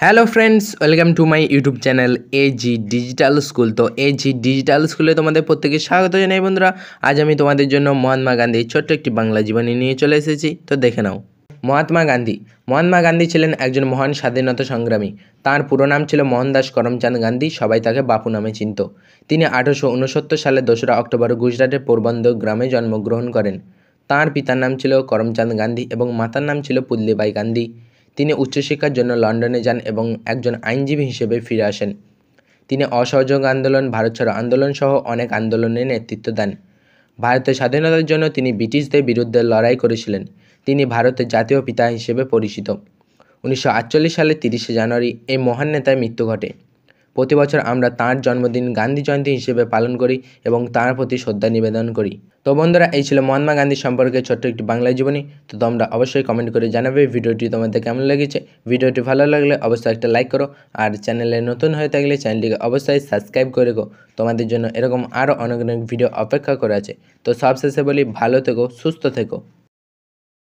Hello friends, welcome to my YouTube channel AG digital school. তো AG digital স্কুলে তোমাদের প্রত্যেকে স্বাগত জানাই বন্ধুরা। আজ আমি তোমাদের জন্য মহাত্মা গান্ধীর ছোট্ট একটি বাংলা জীবনী নিয়ে চলে এসেছি, তো দেখে নাও। মহাত্মা গান্ধী ছিলেন একজন মহান স্বাধীনতা সংগ্রামী। তার পুরো নাম ছিল মোহনদাস করমচাঁদ গান্ধী, সবাই তাকে বাপু নামে চিনত। তিনি 1869 সালে 2রা অক্টোবর গুজরাটের পোরবন্দর গ্রামে জন্মগ্রহণ করেন। তার পিতার নাম ছিল করমচাঁদ গান্ধী এবং মাতার নাম ছিল পুতলিবাই গান্ধী। তিনি উচ্চশিক্ষার জন্য লন্ডনে যান এবং একজন আইনজীবী হিসেবে ফিরে আসেন। তিনি অসহযোগ আন্দোলন, ভারত ছাড়ো আন্দোলন সহ অনেক আন্দোলনে নেতৃত্ব দেন। ভারতের স্বাধীনতার জন্য তিনি ব্রিটিশদের বিরুদ্ধে লড়াই করেছিলেন। তিনি ভারতের জাতীয় পিতা হিসেবে পরিচিত। 1948 সালের 30শে জানুয়ারি এই মহান নেতার মৃত্যু ঘটে। প্রতি বছর আমরা তাঁর জন্মদিন গান্ধী জয়ন্তী হিসেবে পালন করি এবং তাঁর প্রতি শ্রদ্ধা নিবেদন করি। তো বন্ধুরা, এই ছিল মহাত্মা গান্ধী সম্পর্কে ছোট্ট একটি বাংলা জীবনী। তো তোমরা অবশ্যই কমেন্ট করে জানাবে ভিডিওটি তোমাদের কেমন লেগেছে। ভিডিওটি ভালো লাগলে অবশ্যই একটা লাইক করো, আর চ্যানেলে নতুন হয়ে থাকলে চ্যানেলটিকে অবশ্যই সাবস্ক্রাইব করে রেখো। তোমাদের জন্য এরকম আরও অনেক অনেক ভিডিও অপেক্ষা করে আছে। তো সবশেষে বলি, ভালো থেকো, সুস্থ থেকো।